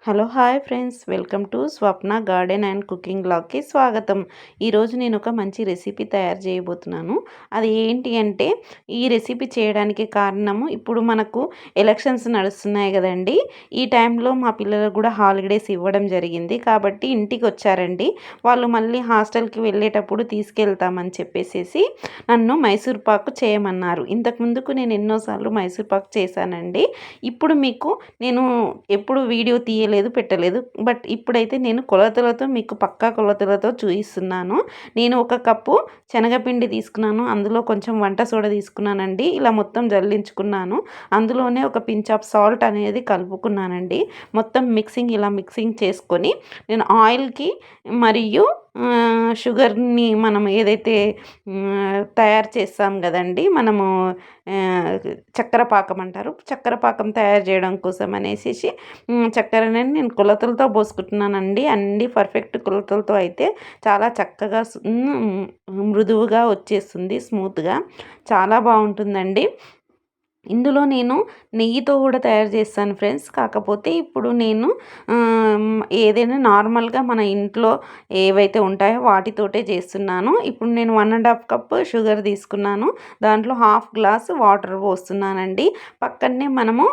Hello hi friends, welcome to Swapna garden and cooking బ్లాగ్కి స్వాగతం. ఈరోజు నేను ఒక మంచి రెసిపీ తయారు చేయబోతున్నాను. అది ఏంటి అంటే, ఈ రెసిపీ చేయడానికి కారణము ఇప్పుడు మనకు ఎలక్షన్స్ నడుస్తున్నాయి కదండి. ఈ టైంలో మా పిల్లలకు కూడా హాలిడేస్ ఇవ్వడం జరిగింది కాబట్టి ఇంటికి వచ్చారండి. వాళ్ళు మళ్ళీ హాస్టల్కి వెళ్ళేటప్పుడు తీసుకెళ్తామని చెప్పేసి నన్ను మైసూర్ పాకు చేయమన్నారు. ఇంతకుముందుకు నేను ఎన్నోసార్లు మైసూర్ పాకు చేశానండి. ఇప్పుడు మీకు నేను ఎప్పుడు వీడియో పెట్టలేదు. బట్ ఇప్పుడైతే నేను కొలతలతో మీకు పక్కా కొలతలతో చూపిస్తున్నాను. నేను ఒక కప్పు శనగపిండి తీసుకున్నాను. అందులో కొంచెం వంట సోడా తీసుకున్నానండి. ఇలా మొత్తం జల్లించుకున్నాను. అందులోనే ఒక పించ్ ఆఫ్ సాల్ట్ అనేది కలుపుకున్నానండి. మొత్తం ఇలా మిక్సింగ్ చేసుకొని నేను ఆయిల్కి మరియు షుగర్ని మనం ఏదైతే తయారు చేస్తాం కదండి, మనము చక్కెర పాకం అంటారు. చక్కెర పాకం తయారు చేయడం కోసం అనేసి చక్కెరని నేను కొలతలతో పోసుకుంటున్నానండి. అన్ని పర్ఫెక్ట్ కొలతలతో అయితే చాలా చక్కగా మృదువుగా వచ్చేస్తుంది, స్మూత్గా చాలా బాగుంటుందండి. ఇందులో నేను నెయ్యితో కూడా తయారు చేస్తాను ఫ్రెండ్స్. కాకపోతే ఇప్పుడు నేను ఏదైనా నార్మల్గా మన ఇంట్లో ఏవైతే ఉంటాయో వాటితోటే చేస్తున్నాను. ఇప్పుడు నేను 1.5 కప్ షుగర్ తీసుకున్నాను. దాంట్లో హాఫ్ గ్లాస్ వాటర్ పోస్తున్నానండి. పక్కనే మనము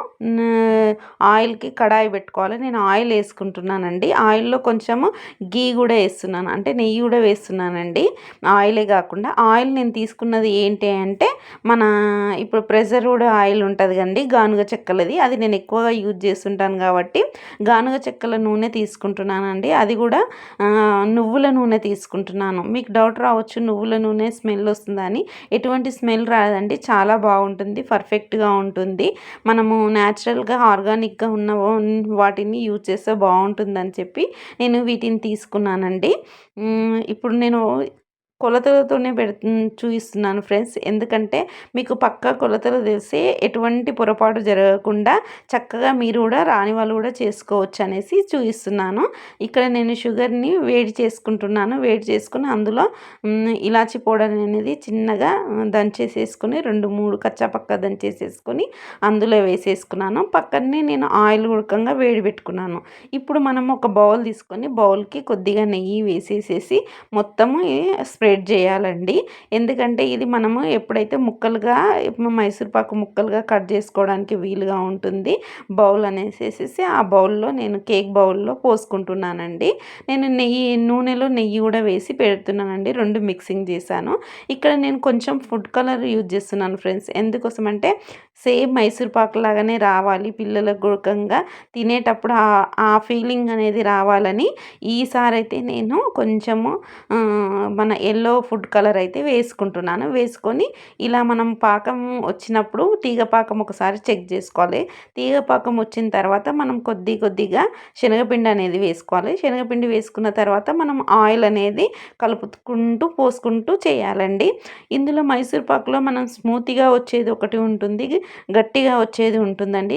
ఆయిల్కి కడాయి పెట్టుకోవాలి. నేను ఆయిల్ వేసుకుంటున్నానండి. ఆయిల్లో కొంచెము గీ కూడా వేస్తున్నాను, అంటే నెయ్యి కూడా వేస్తున్నానండి. ఆయిలే కాకుండా ఆయిల్ నేను తీసుకున్నది ఏంటి అంటే, మన ఇప్పుడు ప్రెజర్డ్ ఆయిల్ ఉంటుంది కండి, గానుగ చెక్కలది. అది నేను ఎక్కువగా యూజ్ చేస్తుంటాను కాబట్టి గానుగ చెక్కల నూనె తీసుకుంటున్నానండి. అది కూడా నువ్వుల నూనె తీసుకుంటున్నాను. మీకు డౌట్ రావచ్చు, నువ్వుల నూనె స్మెల్ వస్తుందని. ఎటువంటి స్మెల్ రాదండి, చాలా బాగుంటుంది, పర్ఫెక్ట్గా ఉంటుంది. మనము న్యాచురల్గా ఆర్గానిక్గా ఉన్న వాటిని యూజ్ చేస్తే బాగుంటుందని చెప్పి నేను వీటిని తీసుకున్నానండి. ఇప్పుడు నేను కొలతలతోనే చూపిస్తున్నాను ఫ్రెండ్స్. ఎందుకంటే మీకు పక్కా కొలతలు తెలిస్తే ఎటువంటి పొరపాటు జరగకుండా చక్కగా మీరు కూడా రాని వాళ్ళు కూడా చేసుకోవచ్చు అనేసి చూపిస్తున్నాను. ఇక్కడ నేను షుగర్ని వేడి చేసుకుంటున్నాను. వేడి చేసుకుని అందులో ఇలాచి పౌడర్ అనేది చిన్నగా దంచేసేసుకొని 2-3 కచ్చా పక్కా దంచేసేసుకొని అందులో వేసేసుకున్నాను. పక్కనే నేను ఆయిల్ ఉడకంగా వేడి పెట్టుకున్నాను. ఇప్పుడు మనం ఒక బౌల్ తీసుకొని బౌల్కి కొద్దిగా నెయ్యి వేసేసేసి మొత్తము స్ప్రెడ్ చేయాలండి. ఎందుకంటే ఇది మనము ఎప్పుడైతే ముక్కలుగా మైసూర్పాకు ముక్కలుగా కట్ చేసుకోవడానికి వీలుగా ఉంటుంది. బౌల్ అనేసేసి ఆ బౌల్లో నేను కేక్ బౌల్లో పోసుకుంటున్నానండి. నేను నూనెలో నెయ్యి కూడా వేసి పెడుతున్నానండి. 2 మిక్సింగ్ చేశాను. ఇక్కడ నేను కొంచెం ఫుడ్ కలర్ యూజ్ చేస్తున్నాను ఫ్రెండ్స్. ఎందుకోసం అంటే సేమ్ మైసూర్పాకు లాగానే రావాలి, పిల్లలకు గురకంగా తినేటప్పుడు ఆ ఫీలింగ్ అనేది రావాలని ఈసారి అయితే నేను కొంచెము మన ఎల్లో ఫుడ్ కలర్ అయితే వేసుకుంటున్నాను. వేసుకొని ఇలా మనం పాకం వచ్చినప్పుడు తీగ పాకం ఒకసారి చెక్ చేసుకోవాలి. తీగ పాకం వచ్చిన తర్వాత మనం కొద్దిగా శనగపిండి అనేది వేసుకోవాలి. శనగపిండి వేసుకున్న తర్వాత మనం ఆయిల్ అనేది కలుపుకుంటూ పోసుకుంటూ చేయాలండి. ఇందులో మైసూర్ పాకులో మనం స్మూత్గా వచ్చేది ఒకటి ఉంటుంది, గట్టిగా వచ్చేది ఉంటుందండి.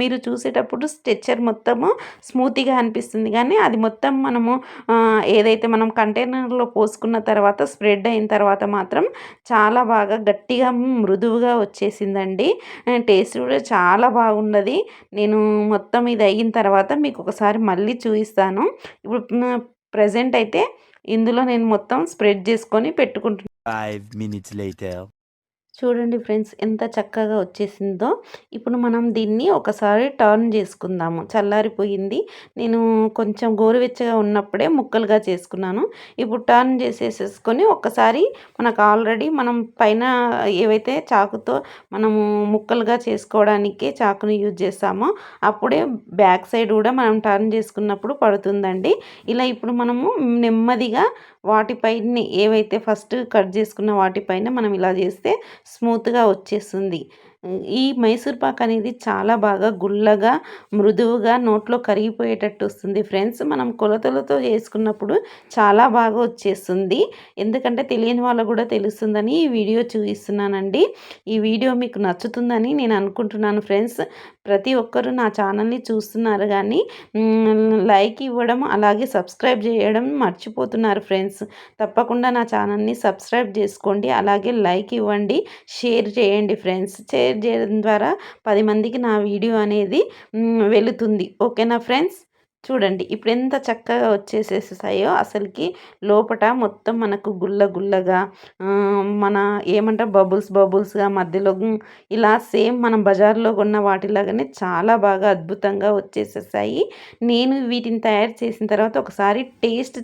మీరు చూసేటప్పుడు స్ట్రెచ్చర్ మొత్తము స్మూత్గా అనిపిస్తుంది, కానీ అది మొత్తం మనము ఏదైతే మనం కంటైనర్లో పోసుకున్న తర్వాత స్ప్రెడ్ అయిన తర్వాత మాత్రం చాలా బాగా గట్టిగా మృదువుగా వచ్చేసిందండి. టేస్ట్ కూడా చాలా బాగున్నది. నేను మొత్తం ఇది అయిన తర్వాత మీకు ఒకసారి మళ్ళీ చూపిస్తాను. ఇప్పుడు ప్రజెంట్ అయితే ఇందులో నేను మొత్తం స్ప్రెడ్ చేసుకొని పెట్టుకుంటున్నాను. 5 minutes later. చూడండి ఫ్రెండ్స్, ఎంత చక్కగా వచ్చేసిందో. ఇప్పుడు మనం దీన్ని ఒకసారి టర్న్ చేసుకుందాము. చల్లారిపోయింది. నేను కొంచెం గోరువెచ్చగా ఉన్నప్పుడే ముక్కలుగా చేసుకున్నాను. ఇప్పుడు టర్న్ చేసేసుకొని ఒకసారి మనకు ఆల్రెడీ మనం పైన ఏవైతే చాకుతో మనము ముక్కలుగా చేసుకోవడానికి చాకుని యూజ్ చేస్తామో అప్పుడే బ్యాక్ సైడ్ కూడా మనం టర్న్ చేసుకున్నప్పుడు పడుతుందండి. ఇలా ఇప్పుడు మనము నెమ్మదిగా వాటిపైన ఏవైతే ఫస్ట్ కట్ చేసుకున్న వాటిపైన మనం ఇలా చేస్తే స్మూత్గా వచ్చేస్తుంది. ఈ మైసూర్ పాక్ అనేది చాలా బాగా గుల్లగా మృదువుగా నోట్లో కరిగిపోయేటట్టు వస్తుంది ఫ్రెండ్స్. మనం కొలతలతో చేసుకున్నప్పుడు చాలా బాగా వచ్చేస్తుంది. ఎందుకంటే తెలియని వాళ్ళకు కూడా తెలుస్తుందని ఈ వీడియో చూపిస్తున్నానండి. ఈ వీడియో మీకు నచ్చుతుందని నేను అనుకుంటున్నాను ఫ్రెండ్స్. ప్రతి ఒక్కరూ నా ఛానల్ని చూస్తున్నారు కానీ లైక్ ఇవ్వడం అలాగే సబ్స్క్రైబ్ చేయడం మర్చిపోతున్నారు ఫ్రెండ్స్. తప్పకుండా నా ఛానల్ని సబ్స్క్రైబ్ చేసుకోండి, అలాగే లైక్ ఇవ్వండి, షేర్ చేయండి ఫ్రెండ్స్. షేర్ చేయడం ద్వారా 10 మందికి నా వీడియో అనేది వెళుతుంది. ఓకేనా ఫ్రెండ్స్? చూడండి ఇప్పుడు ఎంత చక్కగా వచ్చేసేసాయో అసలుకి లోపట మొత్తం మనకు గుల్ల గుల్లగా మన ఏమంటారు బబుల్స్‌గా మధ్యలో ఇలా సేమ్ మనం బజార్‌లో కొన్న వాటిలాగానే చాలా బాగా అద్భుతంగా వచ్చేసేసాయి. నేను వీటిని తయారు చేసిన తర్వాత ఒకసారి టేస్ట్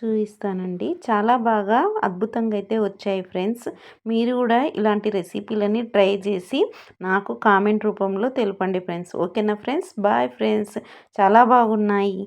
చూపిస్తానండి. చాలా బాగా అద్భుతంగా అయితే వచ్చాయి ఫ్రెండ్స్. మీరు కూడా ఇలాంటి రెసిపీలని ట్రై చేసి నాకు కామెంట్ రూపంలో తెలపండి ఫ్రెండ్స్. ఓకేనా ఫ్రెండ్స్? Bye friends. చాలా బాగున్నాయి.